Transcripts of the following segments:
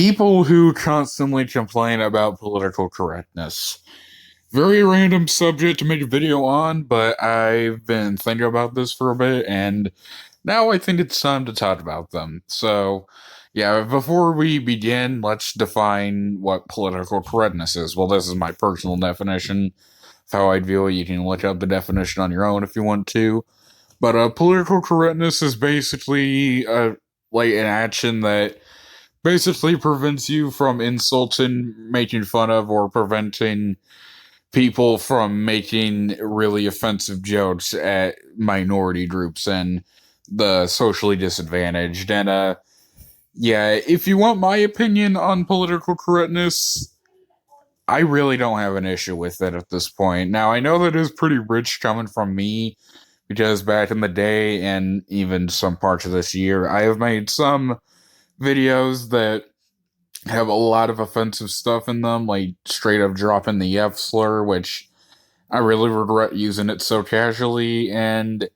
People who constantly complain about political correctness. Very random subject to make a video on, but I've been thinking about this for a bit, and now I think it's time to talk about them. So, yeah, before we begin, let's define what political correctness is. Well, this is my personal definition of how I view it. You can look up the definition on your own if you want to. But political correctness is basically like an action that basically prevents you from insulting, making fun of, or preventing people from making really offensive jokes at minority groups and the socially disadvantaged. And yeah, if you want my opinion on political correctness, I really don't have an issue with it at this point. Now, I know that is pretty rich coming from me because back in the day and even some parts of this year, I have made some videos that have a lot of offensive stuff in them, like straight up dropping the F slur, which I really regret using it so casually. And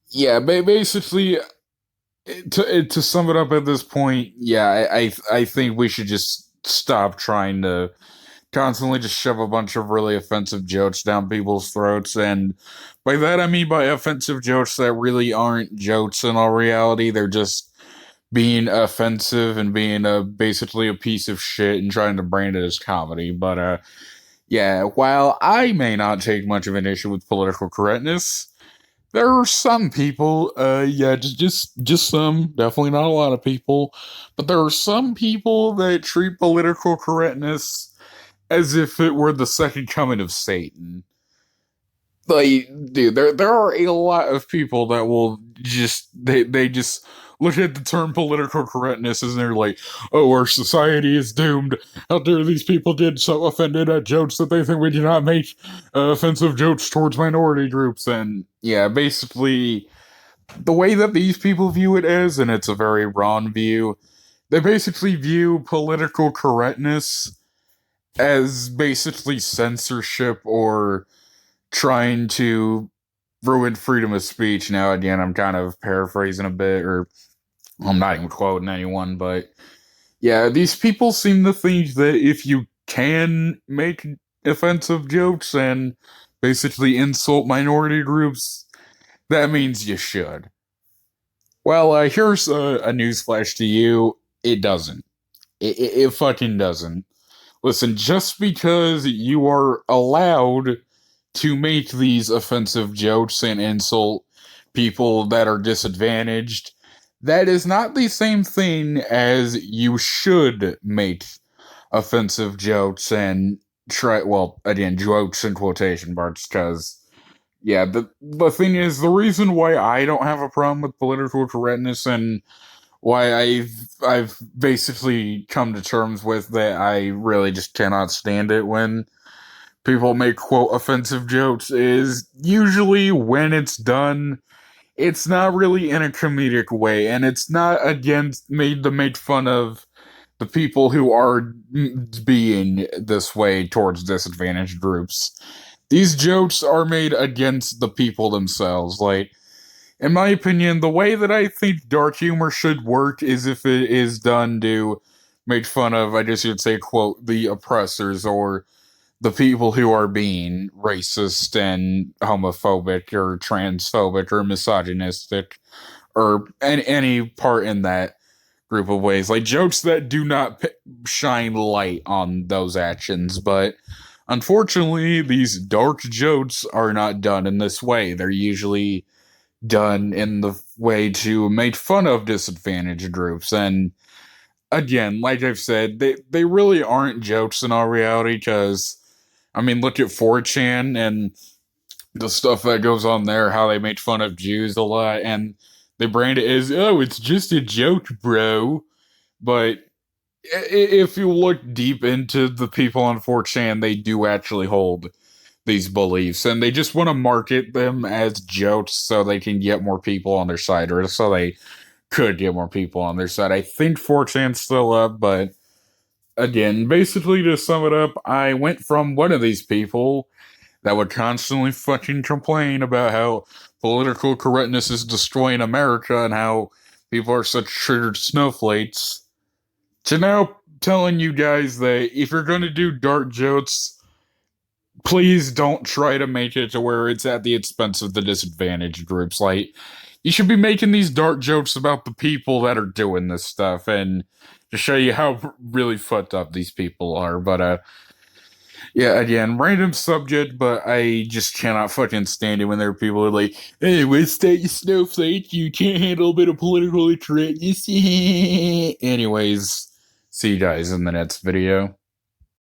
yeah, basically, to sum it up at this point, yeah, I think we should just stop trying to constantly just shove a bunch of really offensive jokes down people's throats. And by that, I mean by offensive jokes that really aren't jokes in all reality. They're just being offensive and being basically a piece of shit and trying to brand it as comedy. But yeah, while I may not take much of an issue with political correctness, there are some people, yeah, just some, definitely not a lot of people, but there are some people that treat political correctness as if it were the second coming of Satan. Like, dude, there are a lot of people that will just they just look at the term political correctness and they're like, oh, our society is doomed. How dare these people get so offended at jokes that they think we do not make offensive jokes towards minority groups. And yeah, basically the way that these people view it is, and it's a very wrong view, they basically view political correctness as basically censorship or trying to ruin freedom of speech. Now, again, I'm kind of paraphrasing a bit, or I'm not even quoting anyone, but yeah, these people seem to think that if you can make offensive jokes and basically insult minority groups, that means you should. Well, here's a newsflash to you. It doesn't. It fucking doesn't. Listen, just because you are allowed to make these offensive jokes and insult people that are disadvantaged, that is not the same thing as you should make offensive jokes and try, well, again, jokes in quotation marks, because, yeah, the thing is, the reason why I don't have a problem with political correctness and why I've basically come to terms with that I really just cannot stand it when people make quote offensive jokes is usually when it's done, it's not really in a comedic way, and it's not against made to make fun of the people who are being this way towards disadvantaged groups. These jokes are made against the people themselves. Like, in my opinion, the way that I think dark humor should work is if it is done to make fun of, I guess you'd say, quote, the oppressors or the people who are being racist and homophobic or transphobic or misogynistic or any part in that group of ways. Like jokes that do not shine light on those actions. But unfortunately, these dark jokes are not done in this way. They're usually done in the way to make fun of disadvantaged groups. And again, like I've said, they really aren't jokes in all reality because, I mean, look at 4chan and the stuff that goes on there, how they make fun of Jews a lot, and they brand it as, oh, it's just a joke, bro. But if you look deep into the people on 4chan, they do actually hold these beliefs, and they just want to market them as jokes so they can get more people on their side, or so they could get more people on their side. I think 4chan's still up, but again, basically to sum it up, I went from one of these people that would constantly fucking complain about how political correctness is destroying America and how people are such triggered snowflakes So now telling you guys that if you're going to do dark jokes, please don't try to make it to where it's at the expense of the disadvantaged groups. Like, you should be making these dark jokes about the people that are doing this stuff and to show you how really fucked up these people are. But yeah, again, random subject, but I just cannot fucking stand it when there are people who are like, hey, what's that, you snowflake? You can't handle a bit of political correctness. Anyways, see you guys in the next video.